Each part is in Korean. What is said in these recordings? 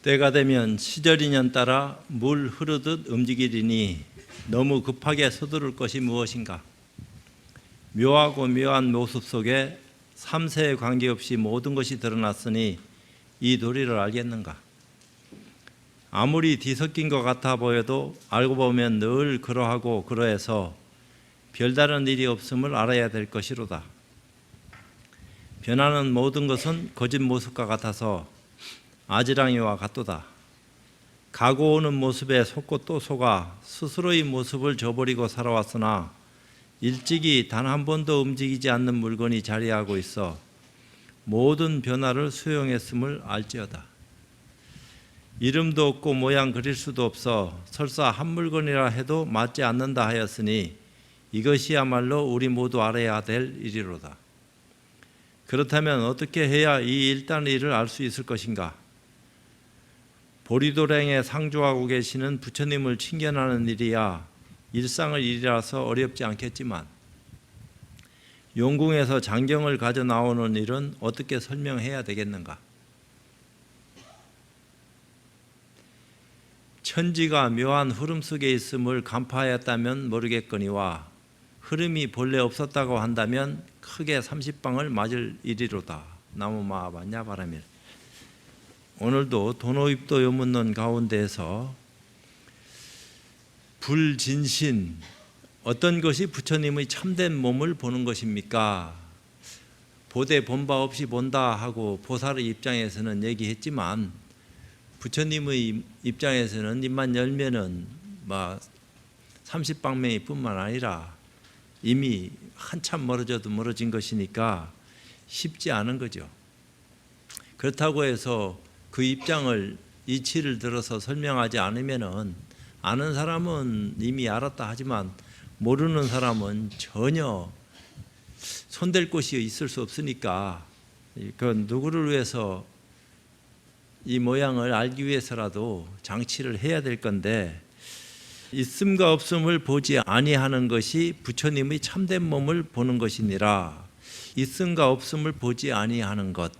때가 되면 시절인연 따라 물 흐르듯 움직이리니 너무 급하게 서두를 것이 무엇인가? 묘하고 묘한 모습 속에 삼세에 관계없이 모든 것이 드러났으니 이 도리를 알겠는가? 아무리 뒤섞인 것 같아 보여도 알고 보면 늘 그러하고 그러해서 별다른 일이 없음을 알아야 될 것이로다. 변하는 모든 것은 거짓 모습과 같아서 아지랑이와 같도다. 가고 오는 모습에 속고 또 속아 스스로의 모습을 저버리고 살아왔으나 일찍이 단 한 번도 움직이지 않는 물건이 자리하고 있어 모든 변화를 수용했음을 알지어다. 이름도 없고 모양 그릴 수도 없어 설사 한 물건이라 해도 맞지 않는다 하였으니 이것이야말로 우리 모두 알아야 될 일이로다. 그렇다면 어떻게 해야 이 일단의 일을 알 수 있을 것인가? 보리도량에 상주하고 계시는 부처님을 칭견하는 일이야 일상의 일이라서 어렵지 않겠지만 용궁에서 장경을 가져 나오는 일은 어떻게 설명해야 되겠는가? 천지가 묘한 흐름 속에 있음을 간파하였다면 모르겠거니와 흐름이 본래 없었다고 한다면 크게 30방을 맞을 일이로다. 나무마 봤냐 바라밀. 오늘도 도노입도 요문론 가운데에서 불진신, 어떤 것이 부처님의 참된 몸을 보는 것입니까? 보되 본바 없이 본다 하고 보살의 입장에서는 얘기했지만 부처님의 입장에서는 입만 열면은 30방명이 뿐만 아니라 이미 한참 멀어져도 멀어진 것이니까 쉽지 않은 거죠. 그렇다고 해서 그 입장을 이치를 들어서 설명하지 않으면은 아는 사람은 이미 알았다 하지만 모르는 사람은 전혀 손댈 곳이 있을 수 없으니까 그 누구를 위해서 이 모양을 알기 위해서라도 장치를 해야 될 건데 있음과 없음을 보지 아니하는 것이 부처님의 참된 몸을 보는 것이니라. 있음과 없음을 보지 아니하는 것.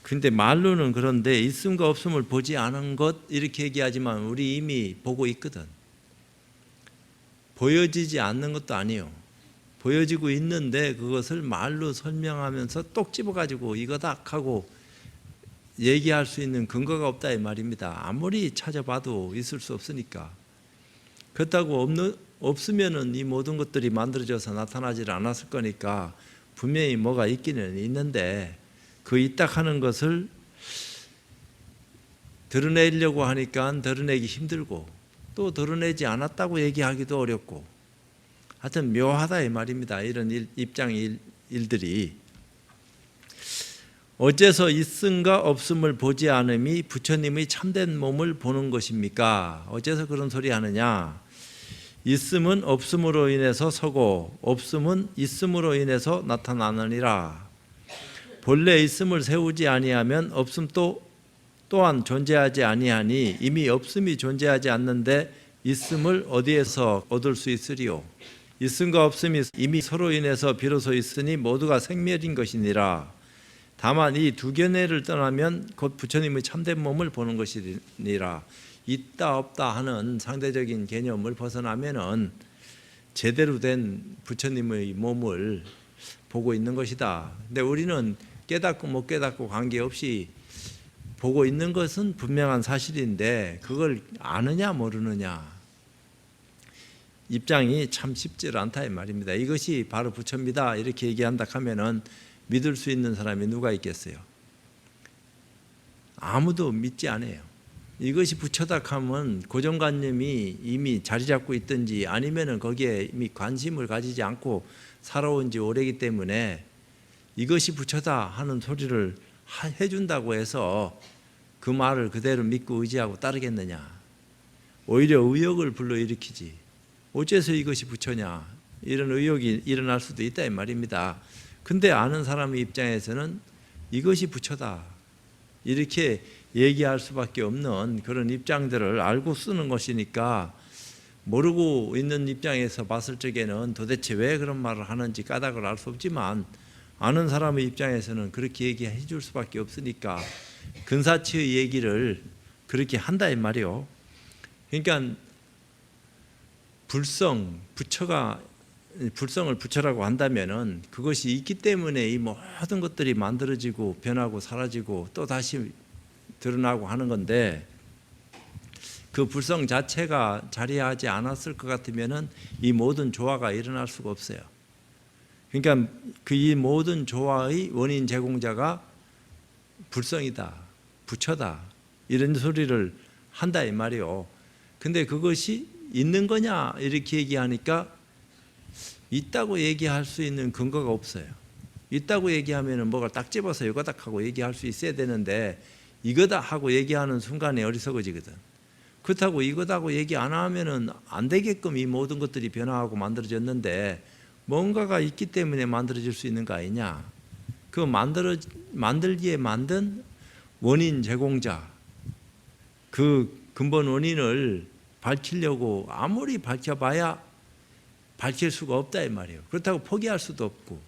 근데 말로는 그런데 있음과 없음을 보지 않은 것 이렇게 얘기하지만 우리 이미 보고 있거든. 보여지지 않는 것도 아니에요. 보여지고 있는데 그것을 말로 설명하면서 똑 집어가지고 이거다 하고 얘기할 수 있는 근거가 없다 이 말입니다. 아무리 찾아봐도 있을 수 없으니까. 그렇다고 없으면은 이 모든 것들이 만들어져서 나타나질 않았을 거니까 분명히 뭐가 있기는 있는데 그 있다 하는 것을 드러내려고 하니까 드러내기 힘들고 또 드러내지 않았다고 얘기하기도 어렵고 하여튼 묘하다 이 말입니다. 이런 입장 일들이 어째서 있음과 없음을 보지 않음이 부처님의 참된 몸을 보는 것입니까? 어째서 그런 소리 하느냐? 있음은 없음으로 인해서 서고 없음은 있음으로 인해서 나타나느니라. 본래 있음을 세우지 아니하면 없음 또한 존재하지 아니하니 이미 없음이 존재하지 않는데 있음을 어디에서 얻을 수 있으리요? 있음과 없음이 이미 서로 인해서 비로소 있으니 모두가 생멸인 것이니라. 다만 이 두 견해를 떠나면 곧 부처님의 참된 몸을 보는 것이니라. 있다 없다 하는 상대적인 개념을 벗어나면은 제대로 된 부처님의 몸을 보고 있는 것이다. 근데 우리는 깨닫고 못 깨닫고 관계없이 보고 있는 것은 분명한 사실인데 그걸 아느냐 모르느냐 입장이 참 쉽지 않다 이 말입니다. 이것이 바로 부처입니다 이렇게 얘기한다 하면은 믿을 수 있는 사람이 누가 있겠어요? 아무도 믿지 않아요. 이것이 부처다 하면 고정관념이 이미 자리 잡고 있든지 아니면은 거기에 이미 관심을 가지지 않고 살아온 지 오래기 때문에 이것이 부처다 하는 소리를 해준다고 해서 그 말을 그대로 믿고 의지하고 따르겠느냐? 오히려 의혹을 불러일으키지. 어째서 이것이 부처냐? 이런 의혹이 일어날 수도 있다 이 말입니다. 근데 아는 사람의 입장에서는 이것이 부처다 이렇게 얘기할 수밖에 없는 그런 입장들을 알고 쓰는 것이니까 모르고 있는 입장에서 봤을 적에는 도대체 왜 그런 말을 하는지 까닭을 알 수 없지만 아는 사람의 입장에서는 그렇게 얘기해 줄 수밖에 없으니까 근사치의 얘기를 그렇게 한다 이 말이요. 그러니까 불성을 부처라고 한다면은 그것이 있기 때문에 이 모든 것들이 만들어지고 변하고 사라지고 또 다시 드러나고 하는 건데, 그 불성 자체가 자리하지 않았을 것 같으면은 이 모든 조화가 일어날 수가 없어요. 그러니까 그 이 모든 조화의 원인 제공자가 불성이다, 부처다, 이런 소리를 한다 이 말이요. 근데 그것이 있는 거냐 이렇게 얘기하니까 있다고 얘기할 수 있는 근거가 없어요. 있다고 얘기하면은 뭐가 딱 집어서 이거다 하고 얘기할 수 있어야 되는데, 이거다 하고 얘기하는 순간에 어리석어지거든. 그렇다고 이거다고 얘기 안 하면은 안 되게끔 이 모든 것들이 변화하고 만들어졌는데, 뭔가가 있기 때문에 만들어질 수 있는 거 아니냐. 그 만들기에 만든 원인 제공자, 그 근본 원인을 밝히려고 아무리 밝혀봐야 밝힐 수가 없다 이 말이에요. 그렇다고 포기할 수도 없고,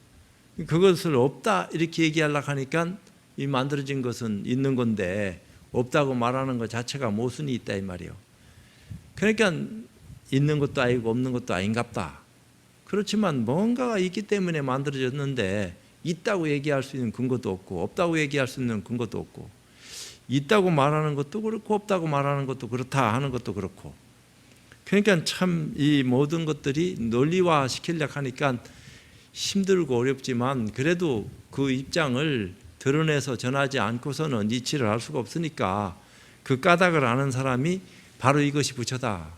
그것을 없다 이렇게 얘기하려고 하니까 이 만들어진 것은 있는 건데 없다고 말하는 것 자체가 모순이 있다 이 말이에요. 그러니까 있는 것도 아니고 없는 것도 아닌갑다. 그렇지만 뭔가가 있기 때문에 만들어졌는데 있다고 얘기할 수 있는 근거도 없고 없다고 얘기할 수 있는 근거도 없고, 있다고 말하는 것도 그렇고 없다고 말하는 것도 그렇다 하는 것도 그렇고, 그러니까 참 이 모든 것들이 논리화 시키려고 하니까 힘들고 어렵지만, 그래도 그 입장을 드러내서 전하지 않고서는 이치를 할 수가 없으니까 그 까닭을 아는 사람이 바로 이것이 부처다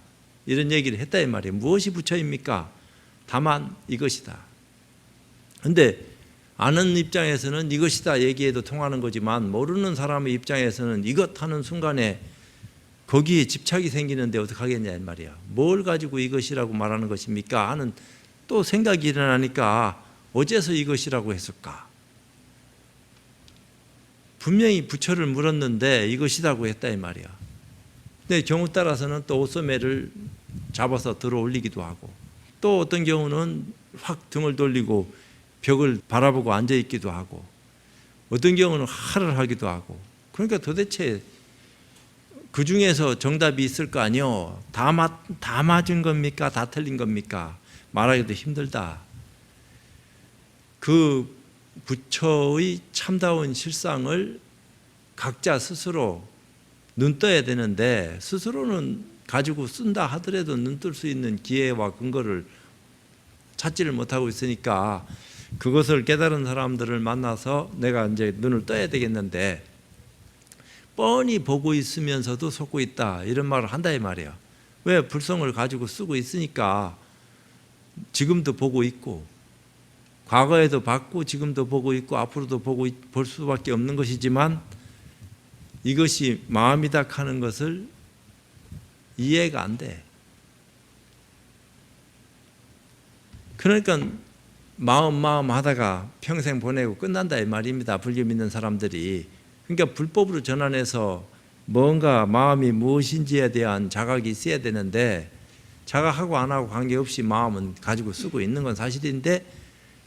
이런 얘기를 했다 이 말이에요. 무엇이 부처입니까? 다만 이것이다. 그런데 아는 입장에서는 이것이다 얘기해도 통하는 거지만, 모르는 사람의 입장에서는 이것 하는 순간에 거기에 집착이 생기는데 어떡하겠냐 이 말이야. 뭘 가지고 이것이라고 말하는 것입니까 하는 또 생각이 일어나니까, 어째서 이것이라고 했을까? 분명히 부처를 물었는데 이것이라고 했다 이 말이야. 근데 경우 따라서는 또 옷소매를 잡아서 들어 올리기도 하고, 또 어떤 경우는 확 등을 돌리고 벽을 바라보고 앉아 있기도 하고, 어떤 경우는 할을 하기도 하고. 그러니까 도대체 그 중에서 정답이 있을 거 아니요. 다 맞은 겁니까? 다 틀린 겁니까? 말하기도 힘들다. 그 부처의 참다운 실상을 각자 스스로 눈떠야 되는데, 스스로는 가지고 쓴다 하더라도 눈뜰 수 있는 기회와 근거를 찾지를 못하고 있으니까, 그것을 깨달은 사람들을 만나서 내가 이제 눈을 떠야 되겠는데, 뻔히 보고 있으면서도 속고 있다 이런 말을 한다 이 말이에요. 왜? 불성을 가지고 쓰고 있으니까 지금도 보고 있고, 과거에도 봤고 지금도 보고 있고 앞으로도 볼 수밖에 없는 것이지만, 이것이 마음이다 하는 것을 이해가 안 돼. 그러니까 마음 하다가 평생 보내고 끝난다 이 말입니다. 불교 믿는 사람들이. 그러니까 불법으로 전환해서 뭔가 마음이 무엇인지에 대한 자각이 있어야 되는데, 자각하고 안 하고 관계없이 마음은 가지고 쓰고 있는 건 사실인데,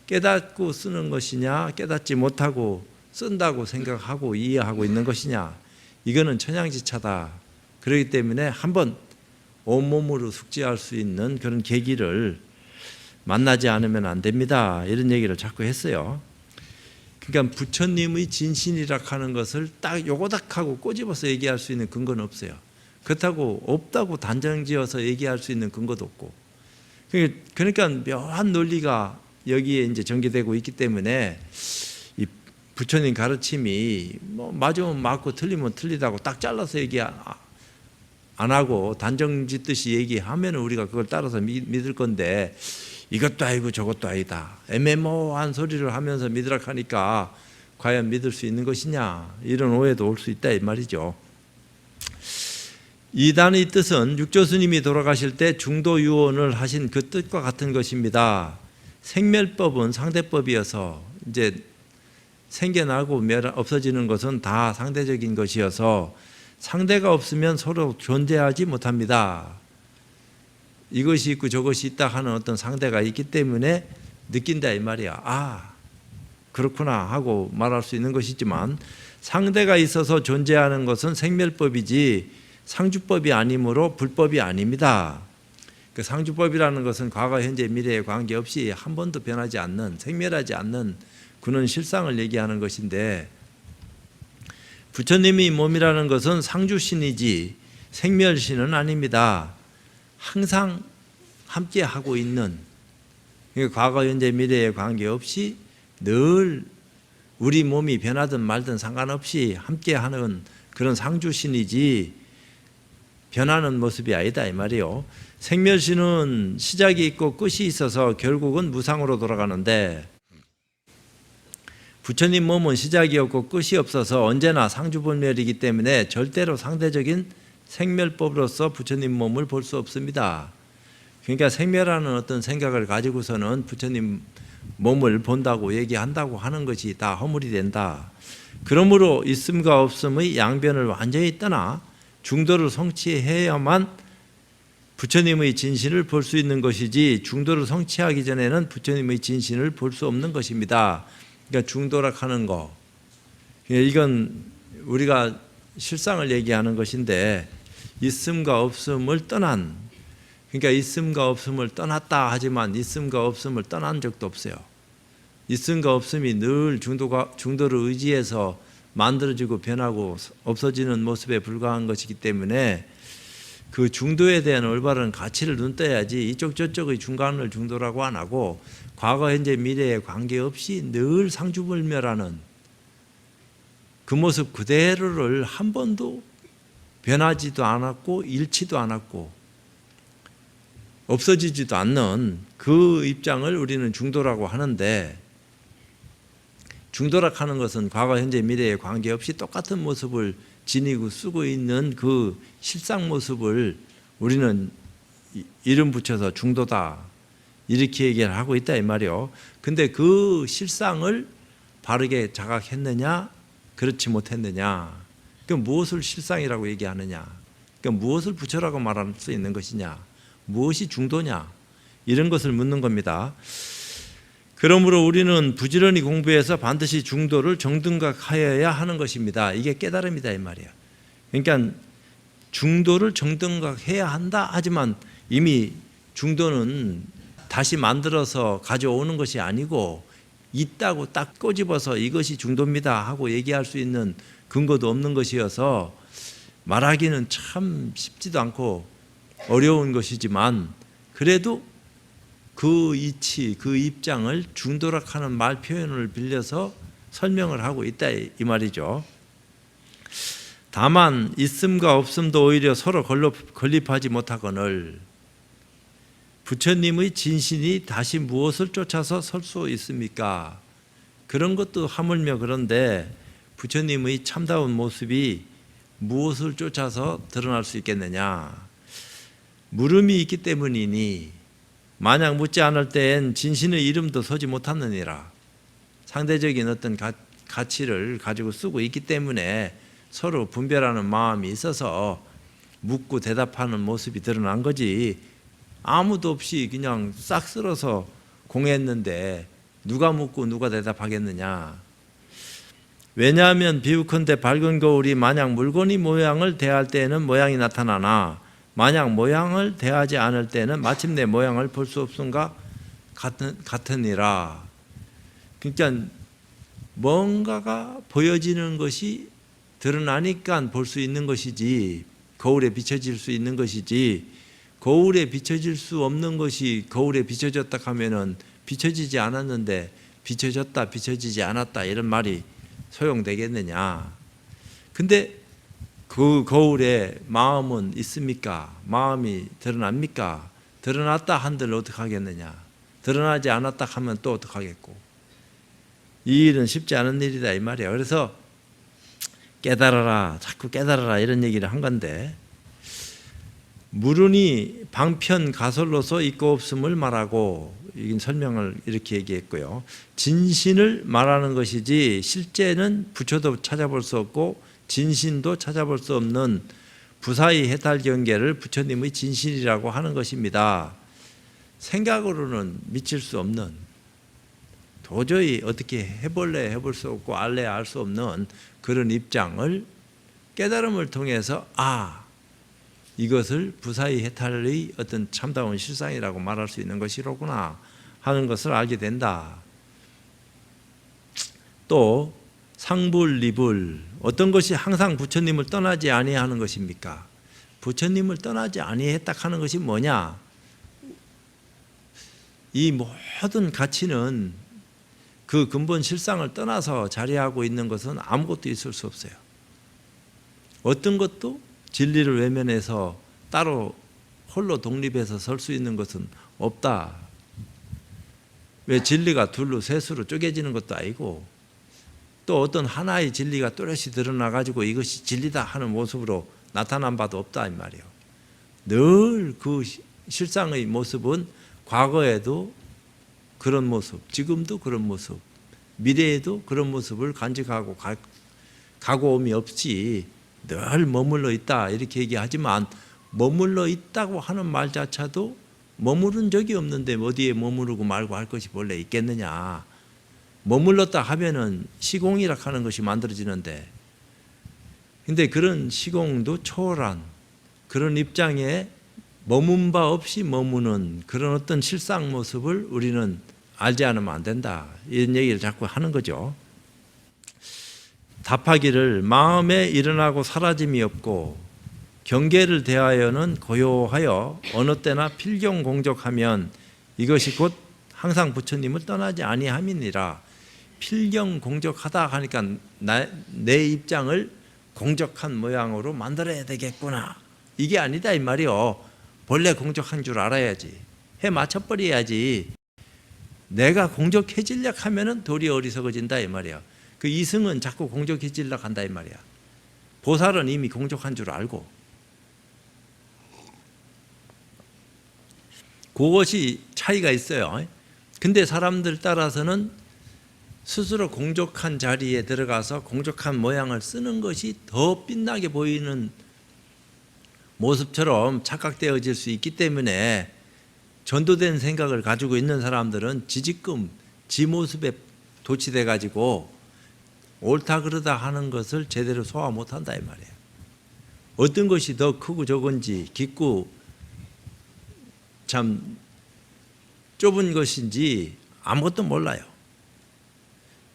깨닫고 쓰는 것이냐 깨닫지 못하고 쓴다고 생각하고 이해하고 있는 것이냐, 이거는 천양지차다. 그렇기 때문에 한번 온몸으로 숙지할 수 있는 그런 계기를 만나지 않으면 안 됩니다. 이런 얘기를 자꾸 했어요. 그러니까 부처님의 진신이라 하는 것을 딱 요거닥 하고 꼬집어서 얘기할 수 있는 근거는 없어요. 그렇다고 없다고 단정지어서 얘기할 수 있는 근거도 없고, 그러니까 묘한 논리가 여기에 이제 전개되고 있기 때문에, 이 부처님 가르침이 뭐 맞으면 맞고 틀리면 틀리다고 딱 잘라서 얘기 안 하고 단정짓듯이 얘기하면 우리가 그걸 따라서 믿을 건데, 이것도 아니고 저것도 아니다, 애매모호한 소리를 하면서 믿으라고 하니까 과연 믿을 수 있는 것이냐, 이런 오해도 올 수 있다 이 말이죠. 이단의 뜻은 육조스님이 돌아가실 때 중도유언을 하신 그 뜻과 같은 것입니다. 생멸법은 상대법이어서 이제 생겨나고 없어지는 것은 다 상대적인 것이어서 상대가 없으면 서로 존재하지 못합니다. 이것이 있고 저것이 있다 하는 어떤 상대가 있기 때문에 느낀다 이 말이야. 아, 그렇구나 하고 말할 수 있는 것이지만 상대가 있어서 존재하는 것은 생멸법이지 상주법이 아니므로 불법이 아닙니다. 그 상주법이라는 것은 과거, 현재, 미래에 관계없이 한 번도 변하지 않는, 생멸하지 않는 그런 실상을 얘기하는 것인데, 부처님의 몸이라는 것은 상주신이지 생멸신은 아닙니다. 항상 함께 하고 있는, 과거, 현재, 미래에 관계없이 늘 우리 몸이 변하든 말든 상관없이 함께하는 그런 상주신이지 변하는 모습이 아니다 이 말이요. 생멸신은 시작이 있고 끝이 있어서 결국은 무상으로 돌아가는데, 부처님 몸은 시작이 없고 끝이 없어서 언제나 상주불멸이기 때문에 절대로 상대적인 생멸법으로서 부처님 몸을 볼 수 없습니다. 그러니까 생멸하는 어떤 생각을 가지고서는 부처님 몸을 본다고 얘기한다고 하는 것이 다 허물이 된다. 그러므로 있음과 없음의 양변을 완전히 떠나 중도를 성취해야만 부처님의 진신을 볼 수 있는 것이지, 중도를 성취하기 전에는 부처님의 진신을 볼 수 없는 것입니다. 그러니까 중도락하는 거, 이건 우리가 실상을 얘기하는 것인데, 있음과 없음을 떠난, 그러니까 있음과 없음을 떠났다 하지만 있음과 없음을 떠난 적도 없어요. 있음과 없음이 늘 중도를 의지해서 만들어지고 변하고 없어지는 모습에 불과한 것이기 때문에 그 중도에 대한 올바른 가치를 눈떠야지 이쪽 저쪽의 중간을 중도라고 안 하고 과거, 현재, 미래에 관계없이 늘 상주불멸하는 그 모습 그대로를 한 번도 변하지도 않았고 잃지도 않았고 없어지지도 않는 그 입장을 우리는 중도라고 하는데, 중도락하는 것은 과거, 현재, 미래에 관계없이 똑같은 모습을 지니고 쓰고 있는 그 실상 모습을 우리는 이름 붙여서 중도다 이렇게 얘기를 하고 있다 이 말이요. 근데 그 실상을 바르게 자각했느냐 그렇지 못했느냐, 그 무엇을 실상이라고 얘기하느냐, 그 무엇을 부처라고 말할 수 있는 것이냐, 무엇이 중도냐, 이런 것을 묻는 겁니다. 그러므로 우리는 부지런히 공부해서 반드시 중도를 정등각하여야 하는 것입니다. 이게 깨달음이다 이 말이에요. 그러니까 중도를 정등각해야 한다 하지만 이미 중도는 다시 만들어서 가져오는 것이 아니고 있다고 딱 꼬집어서 이것이 중도입니다 하고 얘기할 수 있는 근거도 없는 것이어서 말하기는 참 쉽지도 않고 어려운 것이지만, 그래도 그 이치, 그 입장을 중도락하는 말 표현을 빌려서 설명을 하고 있다 이 말이죠. 다만 있음과 없음도 오히려 서로 건립하지 못하거늘 부처님의 진신이 다시 무엇을 쫓아서 설 수 있습니까? 그런 것도 하물며 그런데 부처님의 참다운 모습이 무엇을 쫓아서 드러날 수 있겠느냐? 물음이 있기 때문이니 만약 묻지 않을 때엔 진신의 이름도 서지 못하느니라. 상대적인 어떤 가치를 가지고 쓰고 있기 때문에 서로 분별하는 마음이 있어서 묻고 대답하는 모습이 드러난 거지, 아무도 없이 그냥 싹 쓸어서 공했는데 누가 묻고 누가 대답하겠느냐. 왜냐하면 비유컨대 밝은 거울이 만약 물건의 모양을 대할 때에는 모양이 나타나나 만약 모양을 대하지 않을 때는 마침내 모양을 볼 수 없음과 같으니라. 그러니까 뭔가가 보여지는 것이 드러나니까 볼 수 있는 것이지, 거울에 비춰질 수 있는 것이지, 거울에 비춰질 수 없는 것이 거울에 비춰졌다 하면은 비춰지지 않았는데 비춰졌다 비춰지지 않았다 이런 말이 소용되겠느냐. 근데 그 거울에 마음은 있습니까? 마음이 드러납니까? 드러났다 한들 어떻게 하겠느냐? 드러나지 않았다 하면 또 어떻게 하겠고? 이 일은 쉽지 않은 일이다 이 말이야. 그래서 깨달아라, 자꾸 깨달아라 이런 얘기를 한 건데, 물은이 방편 가설로서 있고 없음을 말하고, 이긴 설명을 이렇게 얘기했고요. 진신을 말하는 것이지 실제는 부처도 찾아볼 수 없고 진신도 찾아볼 수 없는 부사의 해탈 경계를 부처님의 진실이라고 하는 것입니다. 생각으로는 미칠 수 없는, 도저히 어떻게 해볼 수 없고 알래 알 수 없는 그런 입장을 깨달음을 통해서 이것을 부사의 해탈의 어떤 참다운 실상이라고 말할 수 있는 것이로구나 하는 것을 알게 된다. 또 상불리불, 어떤 것이 항상 부처님을 떠나지 아니하는 것입니까? 부처님을 떠나지 아니했다 하는 것이 뭐냐? 이 모든 가치는 그 근본 실상을 떠나서 자리하고 있는 것은 아무것도 있을 수 없어요. 어떤 것도 진리를 외면해서 따로 홀로 독립해서 설 수 있는 것은 없다. 왜 진리가 둘로 셋으로 쪼개지는 것도 아니고 또 어떤 하나의 진리가 또렷이 드러나가지고 이것이 진리다 하는 모습으로 나타난 바도 없다 이 말이에요. 늘 그 실상의 모습은 과거에도 그런 모습, 지금도 그런 모습, 미래에도 그런 모습을 간직하고 가고옴이 없이 늘 머물러 있다 이렇게 얘기하지만 머물러 있다고 하는 말 자체도 머무른 적이 없는데 어디에 머무르고 말고 할 것이 원래 있겠느냐. 머물렀다 하면은 시공이라 하는 것이 만들어지는데 근데 그런 시공도 초월한 그런 입장에 머문 바 없이 머무는 그런 어떤 실상 모습을 우리는 알지 않으면 안 된다. 이런 얘기를 자꾸 하는 거죠. 답하기를 마음에 일어나고 사라짐이 없고 경계를 대하여는 고요하여 어느 때나 필경공적하면 이것이 곧 항상 부처님을 떠나지 아니함이니라. 필경공적하다 하니까 내 입장을 공적한 모양으로 만들어야 되겠구나. 이게 아니다 이 말이요. 본래 공적한 줄 알아야지. 해 맞춰버려야지. 내가 공적해지려 하면은 도리어 어리석어진다 이 말이야. 그 이승은 자꾸 공적해지려 한다 이 말이야. 보살은 이미 공적한 줄 알고. 그것이 차이가 있어요. 근데 사람들 따라서는 스스로 공적한 자리에 들어가서 공적한 모양을 쓰는 것이 더 빛나게 보이는 모습처럼 착각되어질 수 있기 때문에 전도된 생각을 가지고 있는 사람들은 지지금 지 모습에 도취돼 가지고 옳다 그러다 하는 것을 제대로 소화 못한다 이 말이에요. 어떤 것이 더 크고 적은지 깊고 참 좁은 것인지 아무것도 몰라요.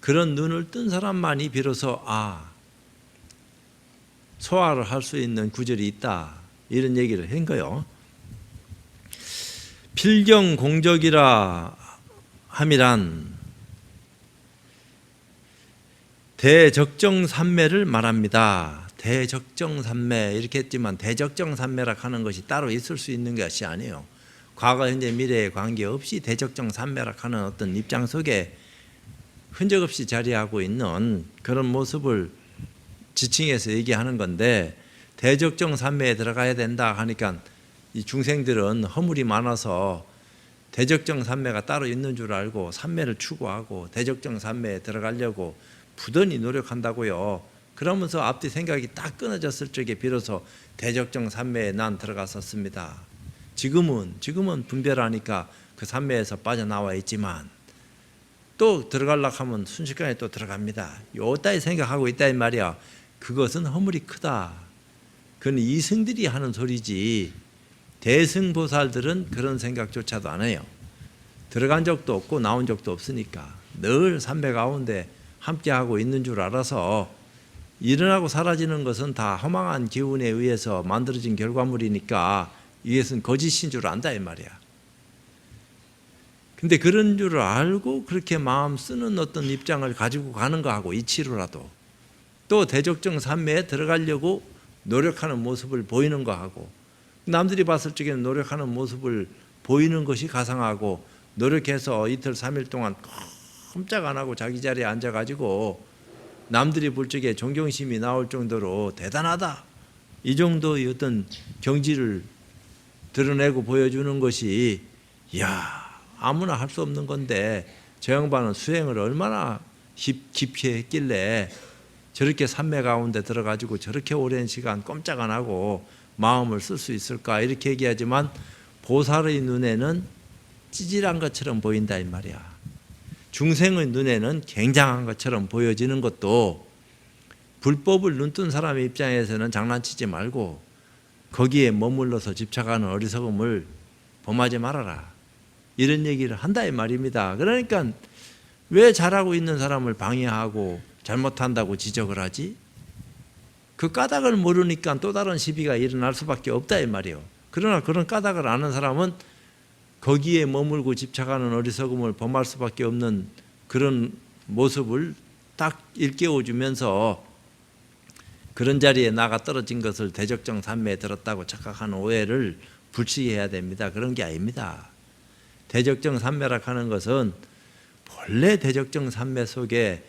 그런 눈을 뜬 사람만이 비로소 소화를 할 수 있는 구절이 있다 이런 얘기를 한 거예요. 필경공적이라 함이란 대적정삼매를 말합니다. 대적정삼매 이렇게 했지만 대적정삼매라 하는 것이 따로 있을 수 있는 것이 아니에요. 과거 현재 미래에 관계없이 대적정삼매라 하는 어떤 입장 속에 흔적 없이 자리하고 있는 그런 모습을 지칭해서 얘기하는 건데 대적정삼매에 들어가야 된다 하니까 이 중생들은 허물이 많아서 대적정삼매가 따로 있는 줄 알고 삼매를 추구하고 대적정삼매에 들어가려고 부단히 노력한다고요. 그러면서 앞뒤 생각이 딱 끊어졌을 적에 비로소 대적정삼매에 난 들어갔었습니다. 지금은 분별하니까 그 삼매에서 빠져나와 있지만 또 들어가려고 하면 순식간에 또 들어갑니다. 요따위 생각하고 있다 이 말이야. 그것은 허물이 크다. 그건 이승들이 하는 소리지 대승보살들은 그런 생각조차도 안 해요. 들어간 적도 없고 나온 적도 없으니까 늘 삼매 가운데 함께하고 있는 줄 알아서 일어나고 사라지는 것은 다 허망한 기운에 의해서 만들어진 결과물이니까 이것은 거짓인 줄 안다 이 말이야. 근데 그런 줄 알고 그렇게 마음 쓰는 어떤 입장을 가지고 가는 거하고 이치로라도 또 대적정 삼매에 들어가려고 노력하는 모습을 보이는 거하고 남들이 봤을 적에는 노력하는 모습을 보이는 것이 가상하고 노력해서 이틀 3일 동안 꼼짝 안 하고 자기 자리에 앉아가지고 남들이 볼 적에 존경심이 나올 정도로 대단하다 이 정도의 어떤 경지를 드러내고 보여주는 것이 아무나 할 수 없는 건데 저 양반은 수행을 얼마나 깊이 했길래 저렇게 삼매 가운데 들어가지고 저렇게 오랜 시간 꼼짝 안 하고 마음을 쓸 수 있을까 이렇게 얘기하지만 보살의 눈에는 찌질한 것처럼 보인다 이 말이야. 중생의 눈에는 굉장한 것처럼 보여지는 것도 불법을 눈뜬 사람의 입장에서는 장난치지 말고 거기에 머물러서 집착하는 어리석음을 범하지 말아라, 이런 얘기를 한다 이 말입니다. 그러니까 왜 잘하고 있는 사람을 방해하고 잘못한다고 지적을 하지? 그 까닭을 모르니까 또 다른 시비가 일어날 수밖에 없다 이 말이에요. 그러나 그런 까닭을 아는 사람은 거기에 머물고 집착하는 어리석음을 범할 수밖에 없는 그런 모습을 딱 일깨워주면서 그런 자리에 나가 떨어진 것을 대적정 삼매에 들었다고 착각하는 오해를 불식해야 됩니다. 그런 게 아닙니다. 대적정 삼매라 하는 것은 본래 대적정 삼매 속에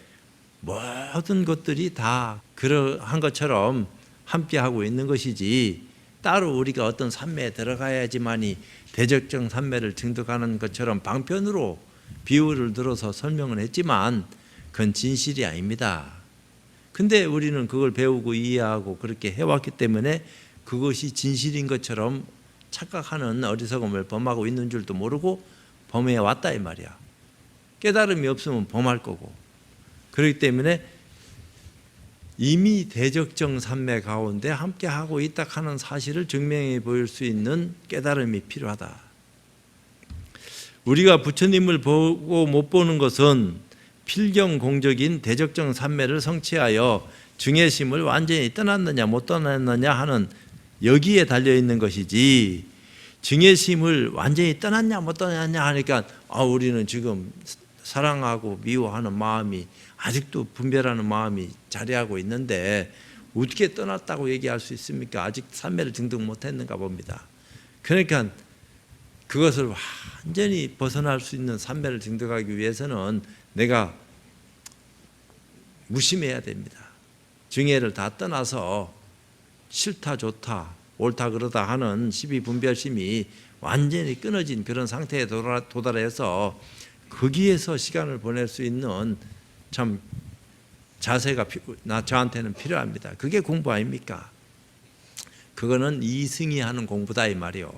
모든 것들이 다 그러한 것처럼 함께하고 있는 것이지, 따로 우리가 어떤 삼매에 들어가야지만이 대적정 삼매를 증득하는 것처럼 방편으로 비유를 들어서 설명을 했지만 그건 진실이 아닙니다. 근데 우리는 그걸 배우고 이해하고 그렇게 해왔기 때문에 그것이 진실인 것처럼 착각하는 어리석음을 범하고 있는 줄도 모르고 범해왔다 이 말이야. 깨달음이 없으면 범할 거고. 그렇기 때문에 이미 대적정 삼매 가운데 함께하고 있다 하는 사실을 증명해 보일 수 있는 깨달음이 필요하다. 우리가 부처님을 보고 못 보는 것은 필경공적인 대적정 삼매를 성취하여 증예심을 완전히 떠났느냐 못 떠났느냐 하는 여기에 달려있는 것이지, 증예심을 완전히 떠났냐 못 떠났냐 하니까 우리는 지금 사랑하고 미워하는 마음이 아직도 분별하는 마음이 자리하고 있는데 어떻게 떠났다고 얘기할 수 있습니까? 아직 삼매를 증득 못했는가 봅니다. 그러니까 그것을 완전히 벗어날 수 있는 삼매를 증득하기 위해서는 내가 무심해야 됩니다. 증예를 다 떠나서 싫다 좋다 옳다 그러다 하는 시비분별심이 완전히 끊어진 그런 상태에 도달해서 거기에서 시간을 보낼 수 있는 참 자세가 저한테는 필요합니다. 그게 공부 아닙니까? 그거는 이승이 하는 공부다 이 말이요.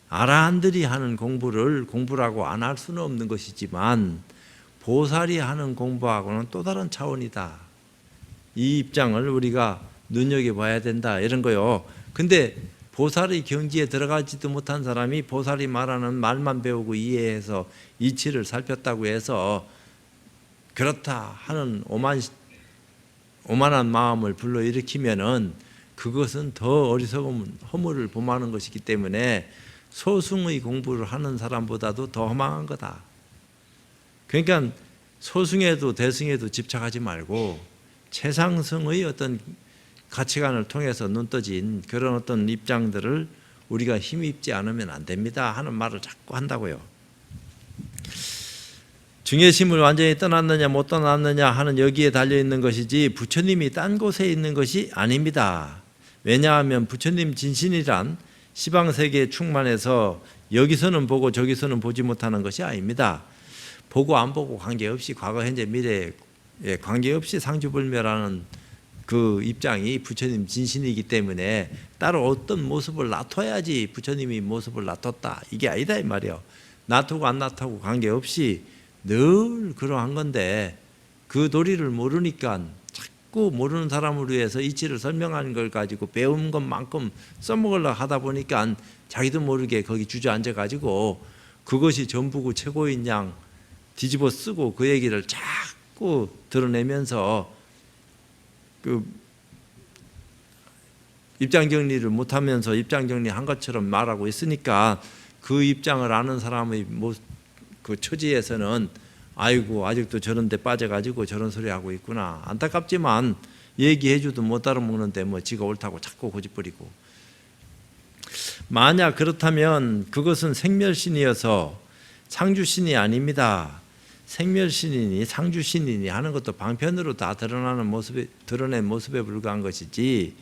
아라한들이 하는 공부라고 안 할 수는 없는 것이지만 보살이 하는 공부하고는 또 다른 차원이다. 이 입장을 우리가 눈여겨봐야 된다 이런 거요. 근데 보살의 경지에 들어가지도 못한 사람이 보살이 말하는 말만 배우고 이해해서 이치를 살폈다고 해서 그렇다 하는 오만한 마음을 불러일으키면은 그것은 더 어리석은 허물을 범하는 것이기 때문에 소승의 공부를 하는 사람보다도 더 허망한 거다. 그러니까 소승에도 대승에도 집착하지 말고 최상승의 어떤 가치관을 통해서 눈떠진 그런 어떤 입장들을 우리가 힘입지 않으면 안 됩니다 하는 말을 자꾸 한다고요. 증예심을 완전히 떠났느냐 못 떠났느냐 하는 여기에 달려있는 것이지 부처님이 딴 곳에 있는 것이 아닙니다. 왜냐하면 부처님 진신이란 시방세계에 충만해서 여기서는 보고 저기서는 보지 못하는 것이 아닙니다. 보고 안 보고 관계없이 과거 현재 미래에 관계없이 상주불멸하는 그 입장이 부처님 진신이기 때문에 따로 어떤 모습을 나타야지 부처님이 모습을 나탔다 이게 아니다 이 말이에요. 나타고 안 나타고 관계없이 늘 그러한 건데 그 도리를 모르니까 자꾸 모르는 사람을 위해서 이치를 설명하는 걸 가지고 배운 것만큼 써먹으려고 하다 보니까 자기도 모르게 거기 주저앉아 가지고 그것이 전부고 최고인 양 뒤집어 쓰고 그 얘기를 자꾸 드러내면서 그 입장 정리를 못하면서 입장 정리한 것처럼 말하고 있으니까 그 입장을 아는 사람의 그 처지에서는 아이고 아직도 저런 데 빠져가지고 저런 소리 하고 있구나 안타깝지만 얘기해줘도 못 알아먹는데 뭐 지가 옳다고 자꾸 고집부리고, 만약 그렇다면 그것은 생멸신이어서 상주신이 아닙니다. 생멸신이니 상주신이니 하는 것도 방편으로 다 드러낸 모습에 불과한 것이지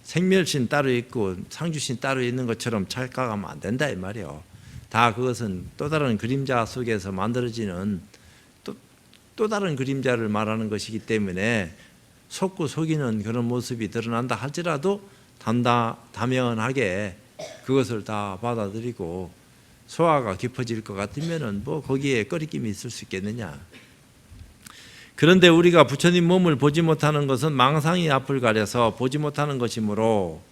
생멸신 따로 있고 상주신 따로 있는 것처럼 착각하면 안 된다 이 말이에요. 다 그것은 또 다른 그림자 속에서 만들어지는 또 다른 그림자를 말하는 것이기 때문에 속고 속이는 그런 모습이 드러난다 할지라도 담연하게 그것을 다 받아들이고 소화가 깊어질 것 같으면은 뭐 거기에 꺼리낌이 있을 수 있겠느냐. 그런데 우리가 부처님 몸을 보지 못하는 것은 망상이 앞을 가려서 보지 못하는 것이므로,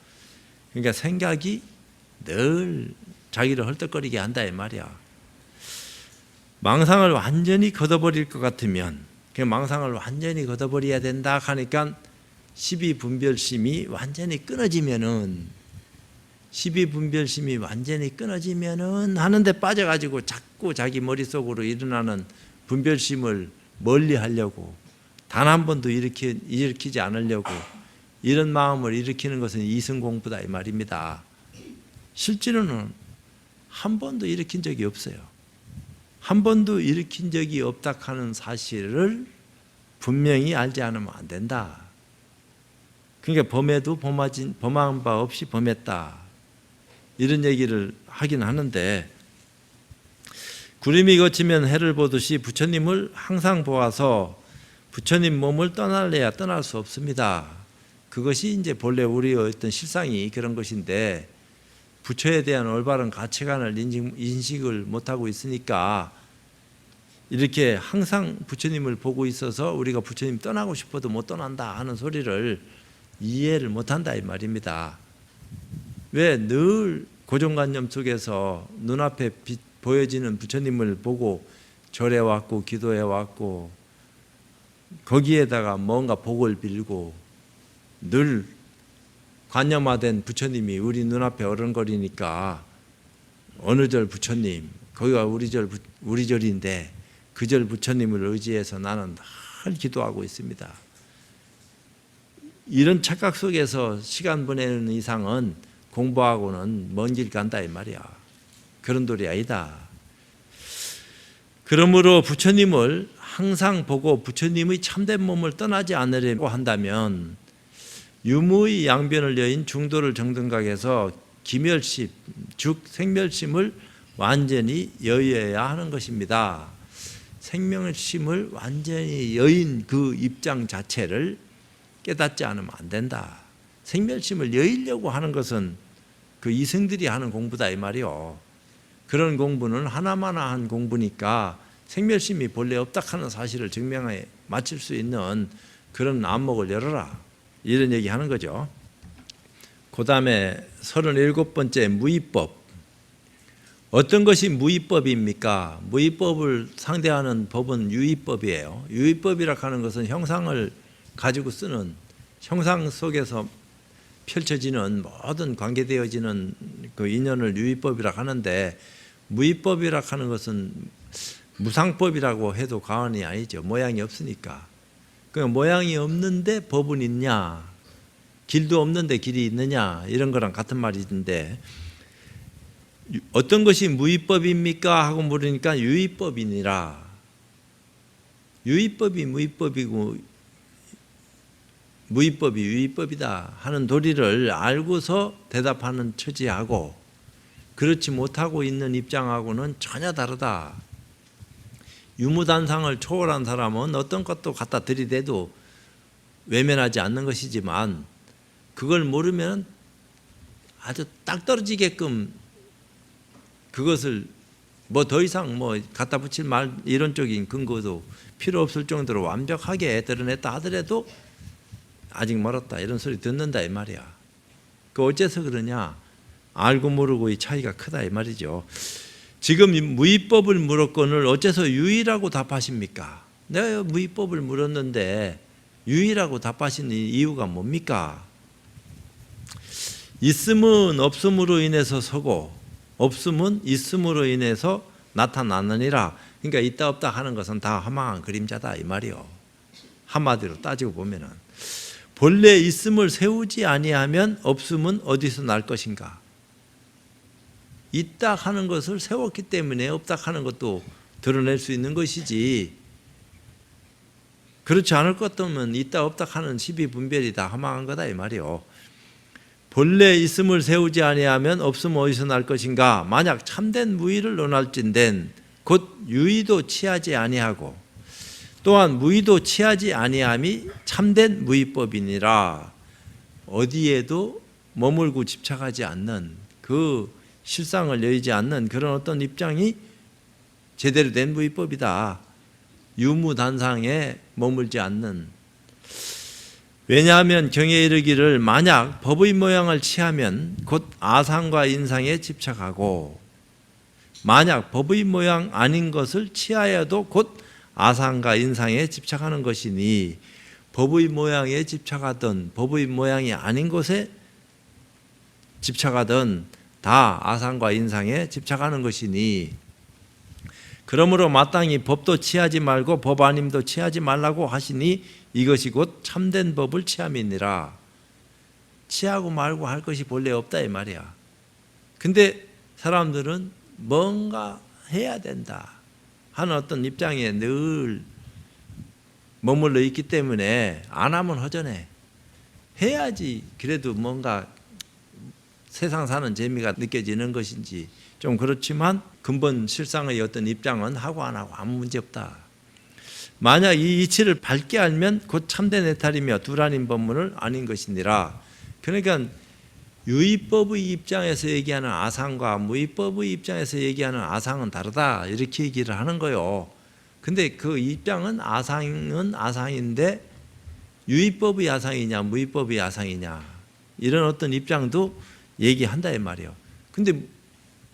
그러니까 생각이 늘 자기를 헐떡거리게 한다 이 말이야. 망상을 완전히 걷어버릴 것 같으면, 그 망상을 완전히 걷어버려야 된다 하니까 십이분별심이 완전히 끊어지면은, 십이분별심이 완전히 끊어지면은 하는데 빠져가지고 자꾸 자기 머릿속으로 일어나는 분별심을 멀리 하려고, 단 한 번도 일으키지 않으려고 이런 마음을 일으키는 것은 이승공부다 이 말입니다. 실제로는 한 번도 일으킨 적이 없어요. 한 번도 일으킨 적이 없다 하는 사실을 분명히 알지 않으면 안 된다. 그러니까 범해도 범한 바 없이 범했다, 이런 얘기를 하긴 하는데, 구름이 걷히면 해를 보듯이 부처님을 항상 보아서 부처님 몸을 떠날래야 떠날 수 없습니다. 그것이 이제 본래 우리의 어떤 실상이 그런 것인데, 부처에 대한 올바른 가치관을 인식을 못하고 있으니까 이렇게 항상 부처님을 보고 있어서 우리가 부처님 떠나고 싶어도 못 떠난다 하는 소리를 이해를 못한다 이 말입니다. 왜 늘 고정관념 속에서 눈앞에 보여지는 부처님을 보고 절해왔고 기도해왔고 거기에다가 뭔가 복을 빌고 늘 관념화된 부처님이 우리 눈앞에 어른거리니까 어느 절 부처님, 거기가 우리 절인데 그 절 부처님을 의지해서 나는 늘 기도하고 있습니다. 이런 착각 속에서 시간 보내는 이상은 공부하고는 먼 길 간다 이 말이야. 그런 돌이 아니다. 그러므로 부처님을 항상 보고 부처님의 참된 몸을 떠나지 않으려고 한다면 유무의 양변을 여인 중도를 정등각에서 기멸심, 즉 생멸심을 완전히 여여야 하는 것입니다. 생명심을 완전히 여인 그 입장 자체를 깨닫지 않으면 안 된다. 생멸심을 여의려고 하는 것은 그 이승들이 하는 공부다 이 말이요. 그런 공부는 하나마나한 공부니까 생멸심이 본래 없다 하는 사실을 증명해 맞출 수 있는 그런 안목을 열어라, 이런 얘기 하는 거죠. 그 다음에 37번째 무위법. 어떤 것이 무위법입니까? 무위법을 상대하는 법은 유위법이에요. 유위법이라 하는 것은 형상을 가지고 쓰는, 형상 속에서 펼쳐지는 모든 관계되어지는 그 인연을 유위법이라 하는데, 무위법이라 하는 것은 무상법이라고 해도 과언이 아니죠. 모양이 없으니까. 그러니까 모양이 없는데 법은 있냐, 길도 없는데 길이 있느냐, 이런 거랑 같은 말인데, 어떤 것이 무위법입니까 하고 물으니까 유위법이니라. 유위법이 무위법이고 무위법이 유위법이다 하는 도리를 알고서 대답하는 처지하고 그렇지 못하고 있는 입장하고는 전혀 다르다. 유무단상을 초월한 사람은 어떤 것도 갖다 들이대도 외면하지 않는 것이지만, 그걸 모르면 아주 딱 떨어지게끔 그것을 뭐 더 이상 뭐 갖다 붙일 말 이론적인 근거도 필요 없을 정도로 완벽하게 드러냈다 하더라도 아직 멀었다, 이런 소리 듣는다 이 말이야. 그 어째서 그러냐? 알고 모르고의 차이가 크다 이 말이죠. 지금 무위법을 물었건을 어째서 유의라고 답하십니까? 내가 무위법을 물었는데 유의라고 답하시는 이유가 뭡니까? 있음은 없음으로 인해서 서고 없음은 있음으로 인해서 나타나느니라. 그러니까 있다 없다 하는 것은 다 허망한 그림자다 이 말이요. 한마디로 따지고 보면은 본래 있음을 세우지 아니하면 없음은 어디서 날 것인가? 있다 하는 것을 세웠기 때문에 없다 하는 것도 드러낼 수 있는 것이지, 그렇지 않을 것 같으면 있다 없다 하는 십이분별이 다 허망한 거다 이 말이요. 본래 있음을 세우지 아니하면 없음 어디서 날 것인가? 만약 참된 무의를 논할진된 곧 유의도 취하지 아니하고 또한 무의도 취하지 아니함이 참된 무의법이니라. 어디에도 머물고 집착하지 않는 그 실상을 여의지 않는 그런 어떤 입장이 제대로 된 무위법이다. 유무단상에 머물지 않는. 왜냐하면 경에 이르기를 만약 법의 모양을 취하면 곧 아상과 인상에 집착하고 만약 법의 모양 아닌 것을 취하여도 곧 아상과 인상에 집착하는 것이니 법의 모양에 집착하든 법의 모양이 아닌 것에 집착하든 다 아상과 인상에 집착하는 것이니 그러므로 마땅히 법도 취하지 말고 법 아님도 취하지 말라고 하시니 이것이 곧 참된 법을 취함이니라. 취하고 말고 할 것이 본래 없다 이 말이야. 근데 사람들은 뭔가 해야 된다 하는 어떤 입장에 늘 머물러 있기 때문에 안 하면 허전해. 해야지 그래도 뭔가 세상 사는 재미가 느껴지는 것인지 좀 그렇지만 근본 실상의 어떤 입장은 하고 안 하고 아무 문제 없다. 만약 이 이치를 밝게 알면 곧 참된 해탈이며 두란인 법문을 아닌 것이니라. 그러니까 유의법의 입장에서 얘기하는 아상과 무의법의 입장에서 얘기하는 아상은 다르다 이렇게 얘기를 하는 거예요. 근데 그 입장은 아상은 아상인데 유의법의 아상이냐 무의법의 아상이냐 이런 어떤 입장도 얘기한다 이 말이에요. 근데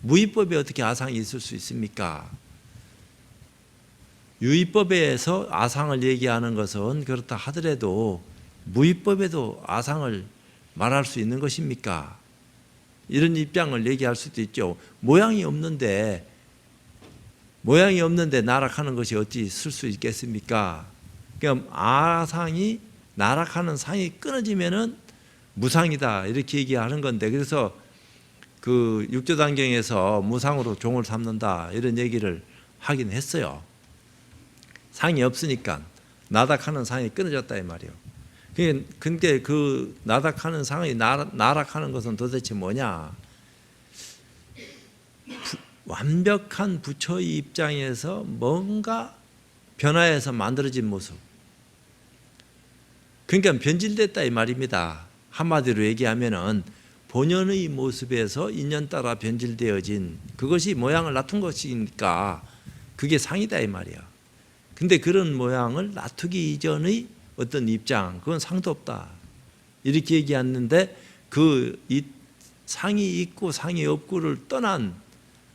무의법에 어떻게 아상이 있을 수 있습니까? 유의법에서 아상을 얘기하는 것은 그렇다 하더라도 무의법에도 아상을 말할 수 있는 것입니까? 이런 입장을 얘기할 수도 있죠. 모양이 없는데 나락하는 것이 어찌 있을 수 있겠습니까? 그러니까 아상이 나락하는 상이 끊어지면은 무상이다 이렇게 얘기하는 건데 그래서 그 육조단경에서 무상으로 종을 삼는다 이런 얘기를 하긴 했어요. 상이 없으니까 나락하는 상이 끊어졌다 이 말이에요. 근데 그 나락하는 상이 나락하는 것은 도대체 뭐냐? 완벽한 부처의 입장에서 뭔가 변화해서 만들어진 모습. 그러니까 변질됐다 이 말입니다. 한마디로 얘기하면은 본연의 모습에서 인연 따라 변질되어진 그것이 모양을 놔둔 것이니까 그게 상이다 이 말이야. 근데 그런 모양을 놔두기 이전의 어떤 입장 그건 상도 없다 이렇게 얘기했는데 그 상이 있고 상이 없고를 떠난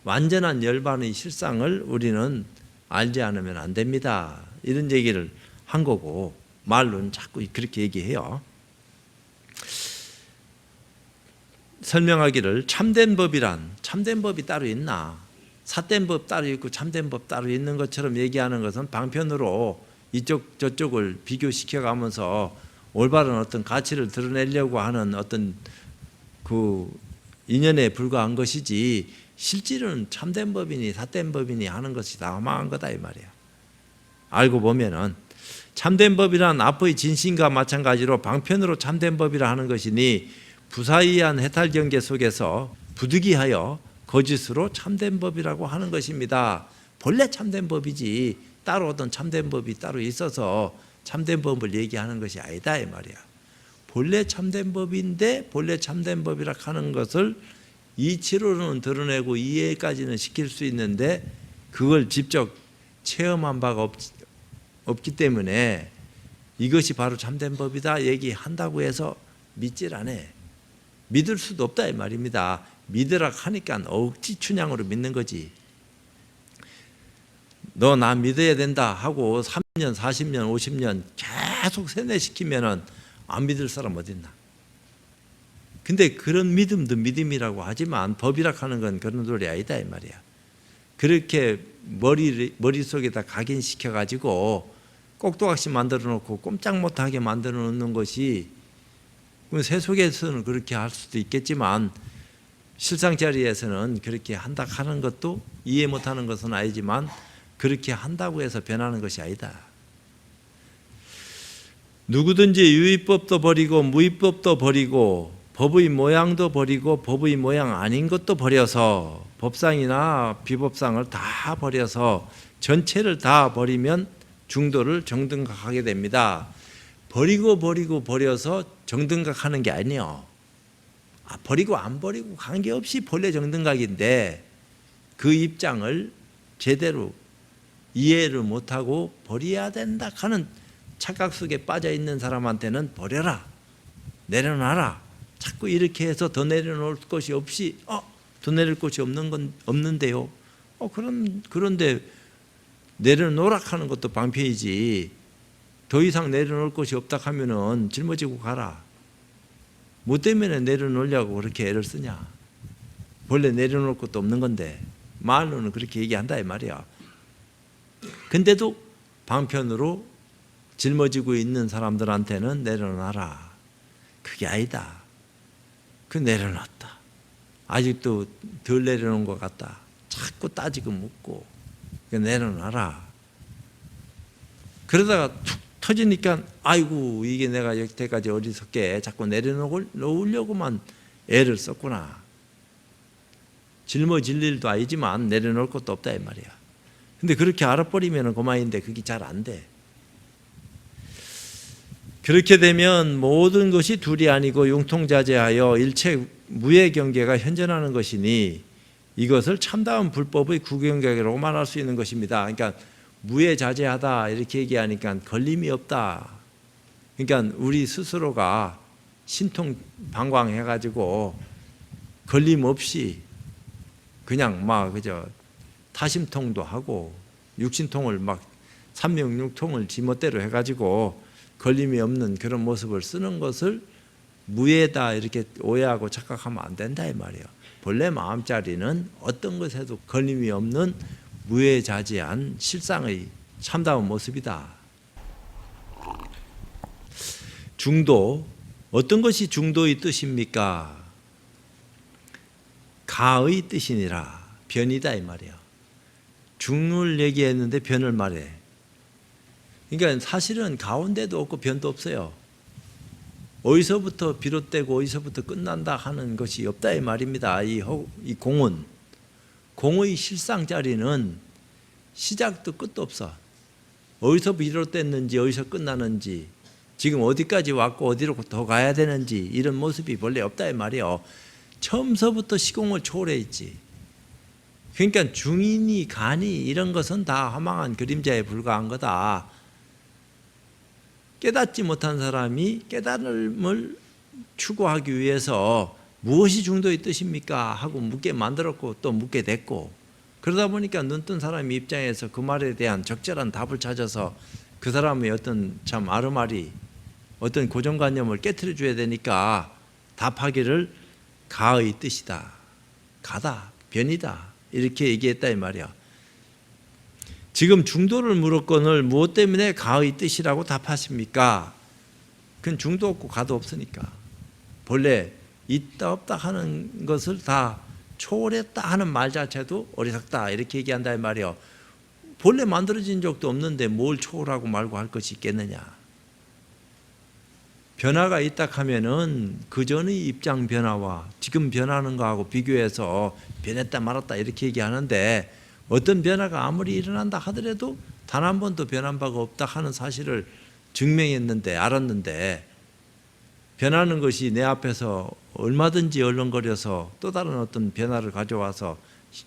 완전한 열반의 실상을 우리는 알지 않으면 안 됩니다. 이런 얘기를 한 거고 말로는 자꾸 그렇게 얘기해요. 설명하기를 참된 법이 따로 있나? 삿된 법 따로 있고 참된 법 따로 있는 것처럼 얘기하는 것은 방편으로 이쪽 저쪽을 비교시켜 가면서 올바른 어떤 가치를 드러내려고 하는 어떤 그 인연에 불과한 것이지 실질은 참된 법이니 삿된 법이니 하는 것이 다 허망한 거다 이 말이야. 알고 보면은 참된 법이란 앞의 진신과 마찬가지로 방편으로 참된 법이라 하는 것이니 부사이한 해탈 경계 속에서 부득이하여 거짓으로 참된 법이라고 하는 것입니다. 본래 참된 법이지 따로 어떤 참된 법이 따로 있어서 참된 법을 얘기하는 것이 아니다 이 말이야. 본래 참된 법인데 본래 참된 법이라 하는 것을 이치로는 드러내고 이해까지는 시킬 수 있는데 그걸 직접 체험한 바가 없기 때문에 이것이 바로 참된 법이다 얘기한다고 해서 믿질 않아. 믿을 수도 없다 이 말입니다. 믿으라 하니까 억지 춘향으로 믿는 거지. 너 나 믿어야 된다 하고 3년, 40년, 50년 계속 세뇌시키면은 안 믿을 사람 어디 있나? 근데 그런 믿음도 믿음이라고 하지만 법이라 하는 건 그런 소리 아니다 이 말이야. 그렇게 머릿속에다 각인시켜 가지고 꼭두각시 만들어 놓고 꼼짝 못하게 만들어 놓는 것이 세속에서는 그렇게 할 수도 있겠지만 실상 자리에서는 그렇게 한다 하는 것도 이해 못하는 것은 아니지만 그렇게 한다고 해서 변하는 것이 아니다. 누구든지 유의법도 버리고 무의법도 버리고 법의 모양도 버리고 법의 모양 아닌 것도 버려서 법상이나 비법상을 다 버려서 전체를 다 버리면 중도를 정등각하게 됩니다. 버려서 정등각하는 게 아니에요. 버리고 안 버리고 관계없이 본래 정등각인데 그 입장을 제대로 이해를 못하고 버려야 된다 하는 착각 속에 빠져 있는 사람한테는 버려라, 내려놔라, 자꾸 이렇게 해서 더 내려놓을 것이 없이 더 내릴 것이 없는데요. 그런데 내려놓으라 하는 것도 방편이지. 더 이상 내려놓을 것이 없다 하면은 짊어지고 가라. 뭐 때문에 내려놓으려고 그렇게 애를 쓰냐. 본래 내려놓을 것도 없는 건데 말로는 그렇게 얘기한다 이 말이야. 근데도 방편으로 짊어지고 있는 사람들한테는 내려놔라. 그게 아니다. 그 내려놨다. 아직도 덜 내려놓은 것 같다. 자꾸 따지고 묻고 내려놔라. 그러다가 툭 터지니까 아이고 이게 내가 여태까지 어리석게 자꾸 내려놓으려고만 애를 썼구나. 짊어질 일도 아니지만 내려놓을 것도 없다 이 말이야. 근데 그렇게 알아버리면 그만인데 그게 잘 안 돼. 그렇게 되면 모든 것이 둘이 아니고 융통자재하여 일체 무의 경계가 현존하는 것이니 이것을 참다운 불법의 구경경계라고 말할 수 있는 것입니다. 그러니까 무의자재하다 이렇게 얘기하니까 걸림이 없다. 그러니까 우리 스스로가 신통방광해가지고 걸림 없이 그냥 막 그저 타심통도 하고 육신통을 막 삼명육통을 지멋대로 해가지고 걸림이 없는 그런 모습을 쓰는 것을 무예다 이렇게 오해하고 착각하면 안 된다 이 말이에요. 본래 마음자리는 어떤 것에도 걸림이 없는 무예자재한 실상의 참다운 모습이다. 중도, 어떤 것이 중도의 뜻입니까? 가의 뜻이니라. 변이다 이 말이야. 중을 얘기했는데 변을 말해. 그러니까 사실은 가운데도 없고 변도 없어요. 어디서부터 비롯되고 어디서부터 끝난다 하는 것이 없다 이 말입니다. 이 공의 실상 자리는 시작도 끝도 없어. 어디서 비롯됐는지 어디서 끝나는지 지금 어디까지 왔고 어디로 더 가야 되는지 이런 모습이 본래 없다 이 말이에요. 처음서부터 시공을 초월해 있지. 그러니까 중이니 간이 이런 것은 다 허망한 그림자에 불과한 거다. 깨닫지 못한 사람이 깨달음을 추구하기 위해서 무엇이 중도의 뜻입니까? 하고 묻게 만들었고 또 묻게 됐고 그러다 보니까 눈뜬 사람 입장에서 그 말에 대한 적절한 답을 찾아서 그 사람의 어떤 참 아르마리 어떤 고정관념을 깨트려 줘야 되니까 답하기를 가의 뜻이다. 가다. 변이다. 이렇게 얘기했다 이 말이야. 지금 중도를 물었거늘 무엇 때문에 가의 뜻이라고 답하십니까? 그건 중도 없고 가도 없으니까. 본래 있다 없다 하는 것을 다 초월했다 하는 말 자체도 어리석다 이렇게 얘기한다 이 말이야. 본래 만들어진 적도 없는데 뭘 초월하고 말고 할 것이 있겠느냐. 변화가 있다 하면은 그 전의 입장 변화와 지금 변하는 거하고 비교해서 변했다 말았다 이렇게 얘기하는데 어떤 변화가 아무리 일어난다 하더라도 단 한 번도 변한 바가 없다 하는 사실을 증명했는데 알았는데 변하는 것이 내 앞에서 얼마든지 얼렁거려서 또 다른 어떤 변화를 가져와서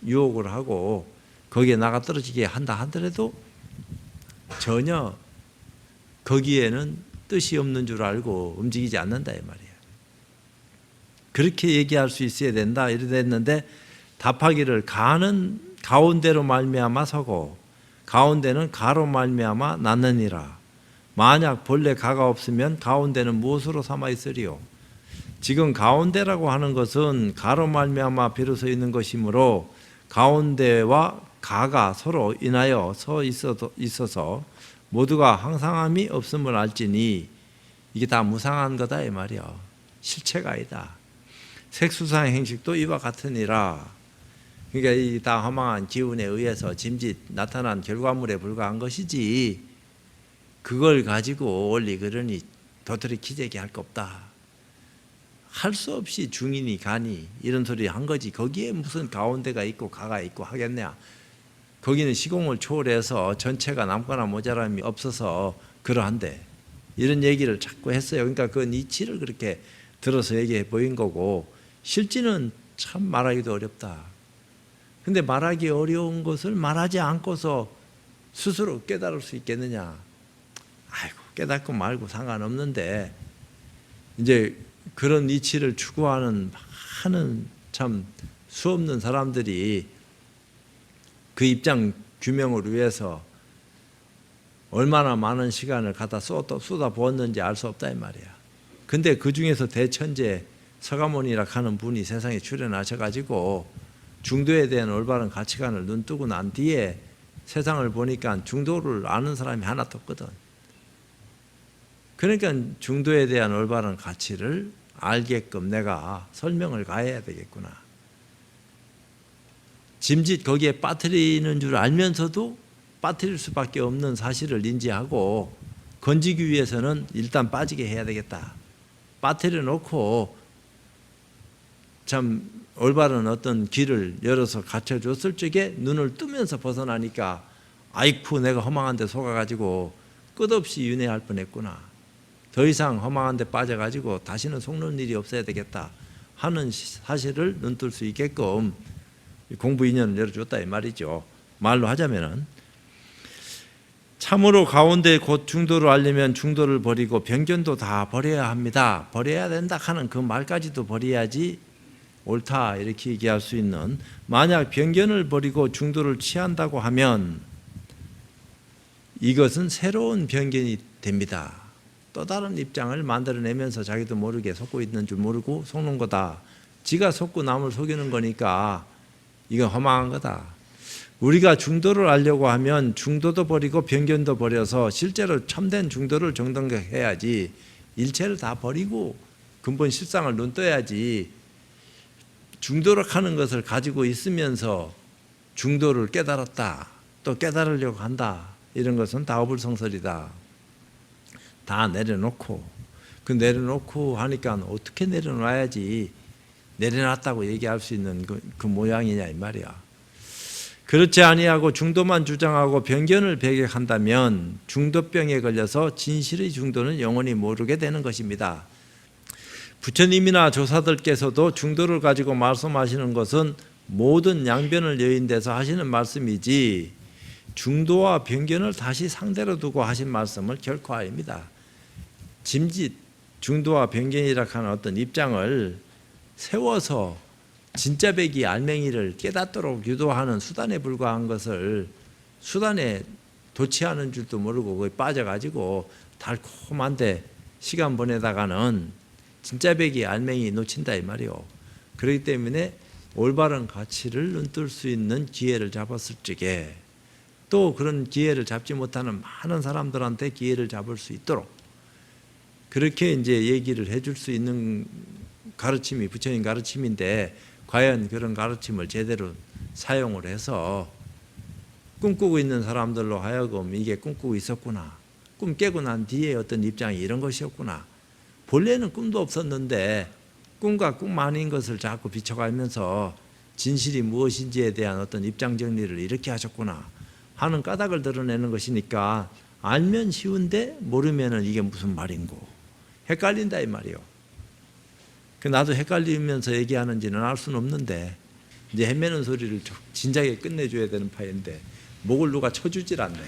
유혹을 하고 거기에 나가 떨어지게 한다 하더라도 전혀 거기에는 뜻이 없는 줄 알고 움직이지 않는다 이 말이에요. 그렇게 얘기할 수 있어야 된다 이랬는데 답하기를 가는 가운데로 말미암아 서고 가운데는 가로 말미암아 났느니라. 만약 본래 가가 없으면 가운데는 무엇으로 삼아 있으리요? 지금 가운데라고 하는 것은 가로 말미암아 비로소 있는 것이므로 가운데와 가가 서로 인하여 서 있어서 모두가 항상함이 없음을 알지니 이게 다 무상한 거다 이 말이야. 실체가 아니다. 색수상 행식도 이와 같으니라. 그러니까 이 다 허망한 기운에 의해서 짐짓 나타난 결과물에 불과한 것이지 그걸 가지고 원리 그러니 도토리 기재기 할 거 없다. 할 수 없이 중이니 간이 이런 소리 한 거지. 거기에 무슨 가운데가 있고 가가 있고 하겠냐. 거기는 시공을 초월해서 전체가 남거나 모자람이 없어서 그러한데 이런 얘기를 자꾸 했어요. 그러니까 그 이치를 그렇게 들어서 얘기해 보인 거고 실지는 참 말하기도 어렵다. 근데 말하기 어려운 것을 말하지 않고서 스스로 깨달을 수 있겠느냐? 아이고, 깨닫고 말고 상관없는데, 이제 그런 이치를 추구하는 많은 참 수없는 사람들이 그 입장 규명을 위해서 얼마나 많은 시간을 갖다 쏟아부었는지 알 수 없다 이 말이야. 근데 그 중에서 대천재 서가모니라 하는 분이 세상에 출연하셔가지고 중도에 대한 올바른 가치관을 눈뜨고 난 뒤에 세상을 보니까 중도를 아는 사람이 하나도 없거든. 그러니까 중도에 대한 올바른 가치를 알게끔 내가 설명을 가해야 되겠구나. 짐짓 거기에 빠뜨리는 줄 알면서도 빠뜨릴 수밖에 없는 사실을 인지하고 건지기 위해서는 일단 빠지게 해야 되겠다. 빠뜨려 놓고 참 올바른 어떤 길을 열어서 갖춰줬을 적에 눈을 뜨면서 벗어나니까 아이쿠 내가 허망한 데 속아가지고 끝없이 윤회할 뻔했구나. 더 이상 허망한 데 빠져가지고 다시는 속는 일이 없어야 되겠다 하는 사실을 눈뜰 수 있게끔 공부 인연을 열어줬다 이 말이죠. 말로 하자면은 참으로 가운데 곧 중도를 알려면 중도를 버리고 변견도 다 버려야 합니다. 버려야 된다 하는 그 말까지도 버려야지 옳다 이렇게 얘기할 수 있는, 만약 변견을 버리고 중도를 취한다고 하면 이것은 새로운 변견이 됩니다. 또 다른 입장을 만들어내면서 자기도 모르게 속고 있는 줄 모르고 속는 거다. 지가 속고 남을 속이는 거니까 이건 허망한 거다. 우리가 중도를 알려고 하면 중도도 버리고 변견도 버려서 실제로 참된 중도를 정당해야지 일체를 다 버리고 근본 실상을 눈떠야지 중도를 하는 것을 가지고 있으면서 중도를 깨달았다 또 깨달으려고 한다 이런 것은 다 어불성설이다. 다 내려놓고 그 내려놓고 하니까 어떻게 내려놔야지 내려놨다고 얘기할 수 있는 그 모양이냐 이 말이야. 그렇지 아니하고 중도만 주장하고 변견을 배격한다면 중도병에 걸려서 진실의 중도는 영원히 모르게 되는 것입니다. 부처님이나 조사들께서도 중도를 가지고 말씀하시는 것은 모든 양변을 여인돼서 하시는 말씀이지 중도와 변견을 다시 상대로 두고 하신 말씀을 결코 아닙니다. 짐짓 중도와 변견이라 하는 어떤 입장을 세워서 진짜 배기 알맹이를 깨닫도록 유도하는 수단에 불과한 것을 수단에 도취하는 줄도 모르고 거기 빠져가지고 달콤한데 시간 보내다가는 진짜 배기 알맹이 놓친다 이 말이요. 그렇기 때문에 올바른 가치를 눈뜰 수 있는 기회를 잡았을 적에 또 그런 기회를 잡지 못하는 많은 사람들한테 기회를 잡을 수 있도록 그렇게 이제 얘기를 해줄 수 있는 가르침이 부처님 가르침인데 과연 그런 가르침을 제대로 사용을 해서 꿈꾸고 있는 사람들로 하여금 이게 꿈꾸고 있었구나. 꿈 깨고 난 뒤에 어떤 입장이 이런 것이었구나. 본래는 꿈도 없었는데 꿈과 꿈 아닌 것을 자꾸 비춰가면서 진실이 무엇인지에 대한 어떤 입장 정리를 이렇게 하셨구나 하는 까닭을 드러내는 것이니까 알면 쉬운데 모르면은 이게 무슨 말인고 헷갈린다 이 말이요. 나도 헷갈리면서 얘기하는지는 알 수는 없는데 이제 헤매는 소리를 진작에 끝내줘야 되는 파인데 목을 누가 쳐주질 않네.